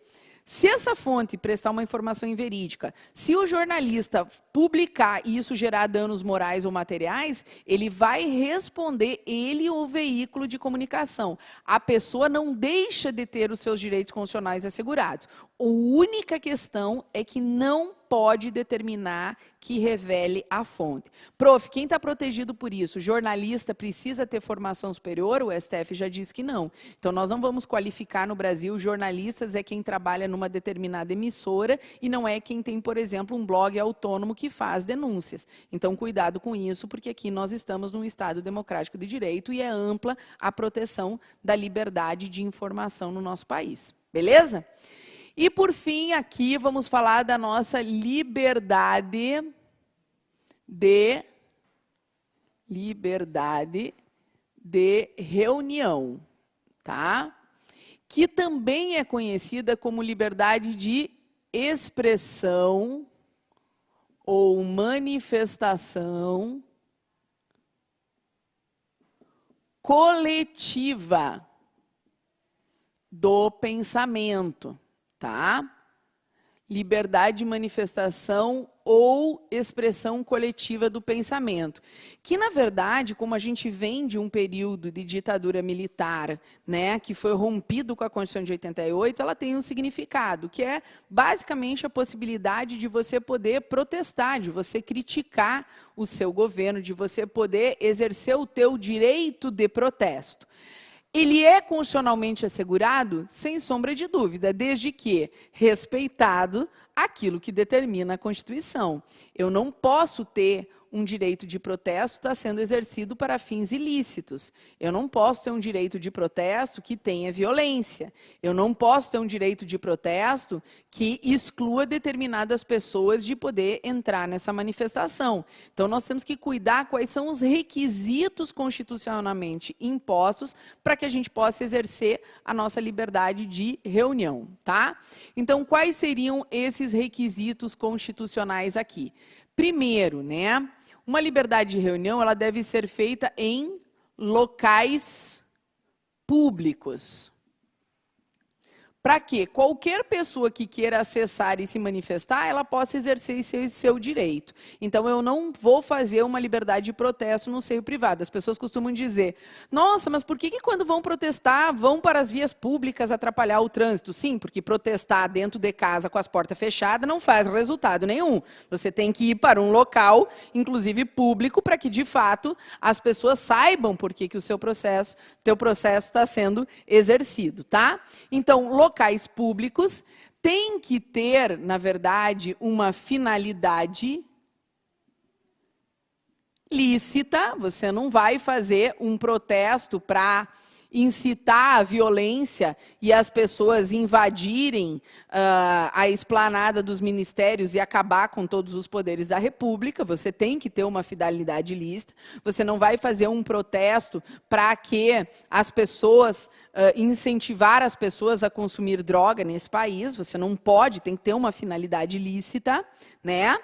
se essa fonte prestar uma informação inverídica, se o jornalista publicar e isso gerar danos morais ou materiais, ele vai responder, ele ou o veículo de comunicação. A pessoa não deixa de ter os seus direitos constitucionais assegurados. A única questão é que não pode determinar que revele a fonte. Prof, quem está protegido por isso? O jornalista precisa ter formação superior? O STF já disse que não. Então, nós não vamos qualificar no Brasil jornalistas é quem trabalha numa determinada emissora e não é quem tem, por exemplo, um blog autônomo que faz denúncias. Então, cuidado com isso, porque aqui nós estamos num Estado democrático de direito e é ampla a proteção da liberdade de informação no nosso país. Beleza? E, por fim, aqui vamos falar da nossa liberdade de reunião, tá? Que também é conhecida como liberdade de expressão ou manifestação coletiva do pensamento. Tá? Liberdade de manifestação ou expressão coletiva do pensamento. Que, na verdade, como a gente vem de um período de ditadura militar, né, que foi rompido com a Constituição de 88, ela tem um significado, que é basicamente a possibilidade de você poder protestar, de você criticar o seu governo, de você poder exercer o teu direito de protesto. Ele é constitucionalmente assegurado, sem sombra de dúvida, desde que respeitado aquilo que determina a Constituição. Eu não posso ter um direito de protesto está sendo exercido para fins ilícitos. Eu não posso ter um direito de protesto que tenha violência. Eu não posso ter um direito de protesto que exclua determinadas pessoas de poder entrar nessa manifestação. Então, nós temos que cuidar quais são os requisitos constitucionalmente impostos para que a gente possa exercer a nossa liberdade de reunião, tá? Então, quais seriam esses requisitos constitucionais aqui? Primeiro, né, uma liberdade de reunião ela deve ser feita em locais públicos. Para que qualquer pessoa que queira acessar e se manifestar, ela possa exercer esse seu direito. Então, eu não vou fazer uma liberdade de protesto no seio privado. As pessoas costumam dizer, nossa, mas por que quando vão protestar, vão para as vias públicas atrapalhar o trânsito? Sim, porque protestar dentro de casa com as portas fechadas não faz resultado nenhum. Você tem que ir para um local, inclusive público, para que, de fato, as pessoas saibam por que o teu processo está sendo exercido, tá? Então, locais públicos têm que ter, na verdade, uma finalidade lícita. Você não vai fazer um protesto para incitar a violência e as pessoas invadirem a esplanada dos ministérios e acabar com todos os poderes da República. Você tem que ter uma finalidade ilícita. Você não vai fazer um protesto para que as pessoas, incentivar as pessoas a consumir droga nesse país. Você não pode, tem que ter uma finalidade ilícita, né?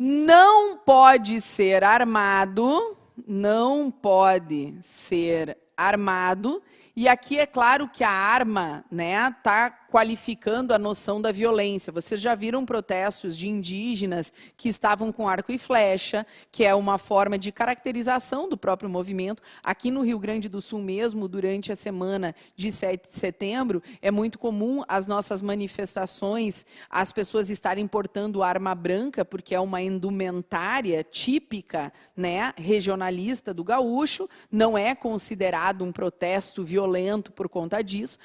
Não pode ser armado, não pode ser armado, e aqui é claro que a arma, né, está qualificando a noção da violência. Vocês já viram protestos de indígenas que estavam com arco e flecha, que é uma forma de caracterização do próprio movimento. Aqui no Rio Grande do Sul mesmo, durante a semana de 7 de setembro, é muito comum as nossas manifestações, as pessoas estarem portando arma branca, porque é uma indumentária típica, né, regionalista do gaúcho, não é considerado um protesto violento por conta disso.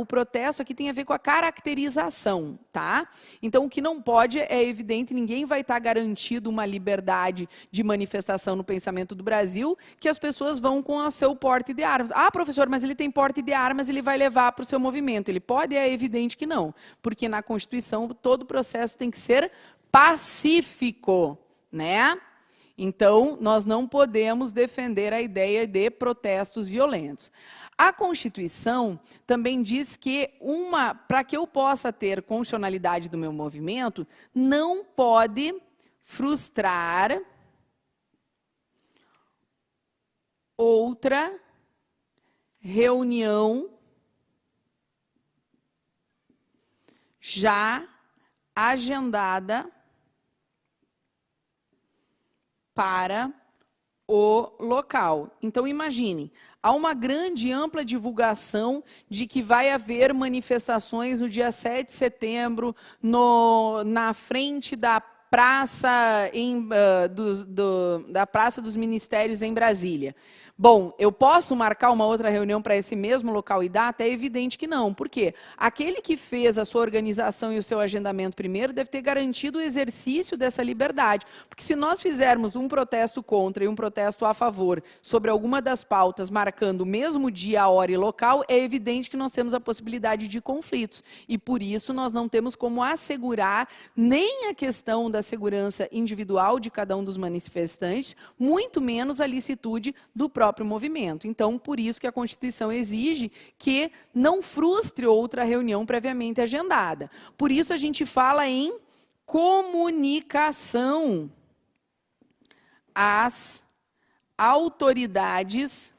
O protesto aqui tem a ver com a caracterização, tá? Então, o que não pode, é evidente, ninguém vai estar garantido uma liberdade de manifestação no pensamento do Brasil, que as pessoas vão com o seu porte de armas. Ah, professor, mas ele tem porte de armas, ele vai levar para o seu movimento. Ele pode? É evidente que não, porque na Constituição todo o processo tem que ser pacífico, né? Então, nós não podemos defender a ideia de protestos violentos. A Constituição também diz que, para que eu possa ter constitucionalidade do meu movimento, não pode frustrar outra reunião já agendada para o local. Então, imagine, há uma grande e ampla divulgação de que vai haver manifestações no dia 7 de setembro, na frente da praça, da Praça dos Ministérios em Brasília. Bom, eu posso marcar uma outra reunião para esse mesmo local e data? É evidente que não. Por quê? Aquele que fez a sua organização e o seu agendamento primeiro deve ter garantido o exercício dessa liberdade. Porque se nós fizermos um protesto contra e um protesto a favor sobre alguma das pautas marcando o mesmo dia, a hora e local, é evidente que nós temos a possibilidade de conflitos. E por isso nós não temos como assegurar nem a questão da segurança individual de cada um dos manifestantes, muito menos a licitude do próprio movimento. Então, por isso que a Constituição exige que não frustre outra reunião previamente agendada. Por isso a gente fala em comunicação às autoridades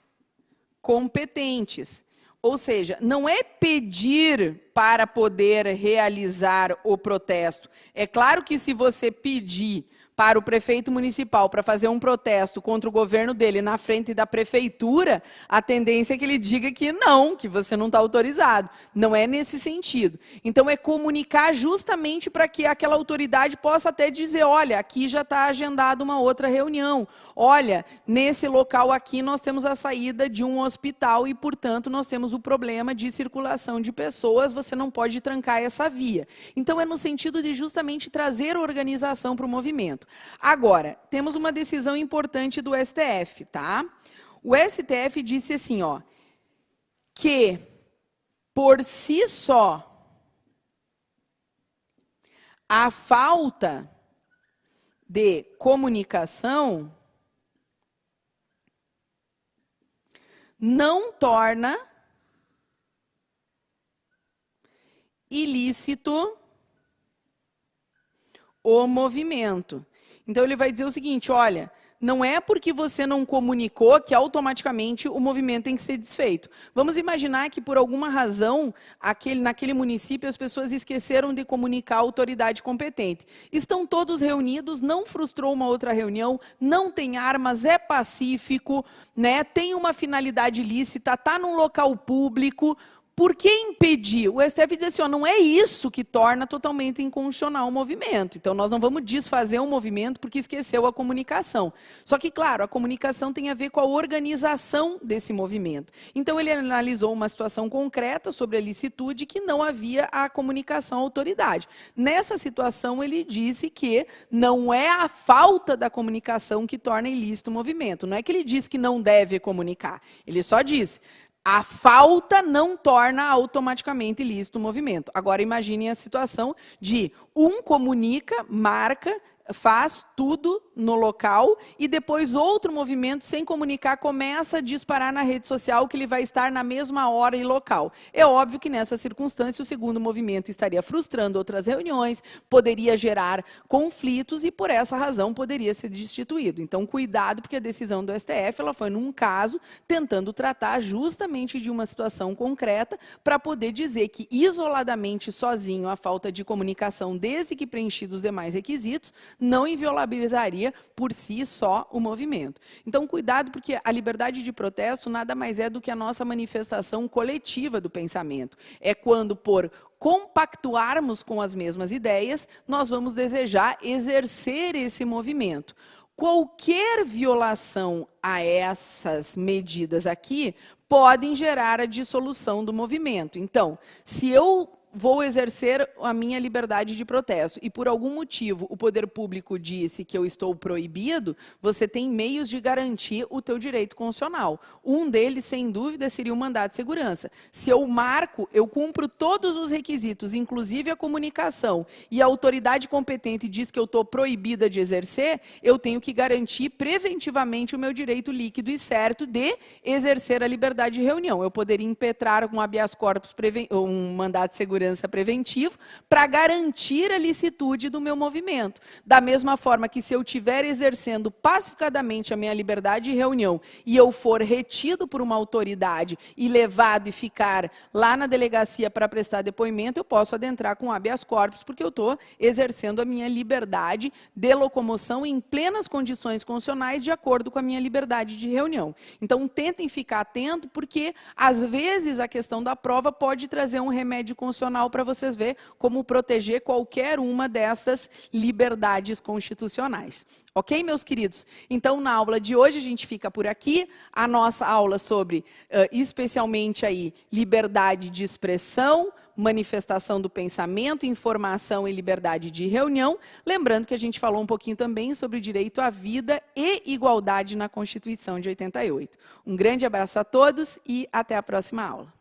competentes. Ou seja, não é pedir para poder realizar o protesto. É claro que se você pedir para o prefeito municipal para fazer um protesto contra o governo dele na frente da prefeitura, a tendência é que ele diga que não, que você não está autorizado. Não é nesse sentido. Então, é comunicar justamente para que aquela autoridade possa até dizer, olha, aqui já está agendada uma outra reunião. Olha, nesse local aqui nós temos a saída de um hospital e, portanto, nós temos o problema de circulação de pessoas, você não pode trancar essa via. Então, é no sentido de justamente trazer organização para o movimento. Agora, temos uma decisão importante do STF, tá? O STF disse assim, ó, que por si só a falta de comunicação não torna ilícito o movimento. Então, ele vai dizer o seguinte, olha, não é porque você não comunicou que automaticamente o movimento tem que ser desfeito. Vamos imaginar que, por alguma razão, naquele município, as pessoas esqueceram de comunicar a autoridade competente. Estão todos reunidos, não frustrou uma outra reunião, não tem armas, é pacífico, né, tem uma finalidade lícita, está num local público. Por que impedir? O STF diz assim, ó, não é isso que torna totalmente inconstitucional o movimento. Então, nós não vamos desfazer um movimento porque esqueceu a comunicação. Só que, claro, a comunicação tem a ver com a organização desse movimento. Então, ele analisou uma situação concreta sobre a licitude que não havia a comunicação à autoridade. Nessa situação, ele disse que não é a falta da comunicação que torna ilícito o movimento. Não é que ele diz que não deve comunicar. Ele só diz... A falta não torna automaticamente ilícito o movimento. Agora, imaginem a situação de um comunica, marca, faz tudo no local e depois outro movimento, sem comunicar, começa a disparar na rede social que ele vai estar na mesma hora e local. É óbvio que nessa circunstância o segundo movimento estaria frustrando outras reuniões, poderia gerar conflitos e por essa razão poderia ser destituído. Então, cuidado, porque a decisão do STF ela foi num caso tentando tratar justamente de uma situação concreta para poder dizer que isoladamente, sozinho, a falta de comunicação, desde que preenchidos os demais requisitos, não inviolabilizaria por si só o movimento. Então, cuidado, porque a liberdade de protesto nada mais é do que a nossa manifestação coletiva do pensamento. É quando, por compactuarmos com as mesmas ideias, nós vamos desejar exercer esse movimento. Qualquer violação a essas medidas aqui podem gerar a dissolução do movimento. Então, se eu vou exercer a minha liberdade de protesto e, por algum motivo, o poder público disse que eu estou proibido, você tem meios de garantir o teu direito constitucional. Um deles, sem dúvida, seria o mandado de segurança. Se eu marco, eu cumpro todos os requisitos, inclusive a comunicação, e a autoridade competente diz que eu estou proibida de exercer, eu tenho que garantir preventivamente o meu direito líquido e certo de exercer a liberdade de reunião. Eu poderia impetrar com habeas corpus, um mandado de segurança preventivo para garantir a licitude do meu movimento. Da mesma forma que se eu estiver exercendo pacificadamente a minha liberdade de reunião e eu for retido por uma autoridade e levado e ficar lá na delegacia para prestar depoimento, eu posso adentrar com habeas corpus porque eu estou exercendo a minha liberdade de locomoção em plenas condições constitucionais de acordo com a minha liberdade de reunião. Então, tentem ficar atento porque, às vezes, a questão da prova pode trazer um remédio constitucional para vocês verem como proteger qualquer uma dessas liberdades constitucionais. Ok, meus queridos? Então, na aula de hoje, a gente fica por aqui. A nossa aula sobre, especialmente, aí, liberdade de expressão, manifestação do pensamento, informação e liberdade de reunião. Lembrando que a gente falou um pouquinho também sobre direito à vida e igualdade na Constituição de 88. Um grande abraço a todos e até a próxima aula.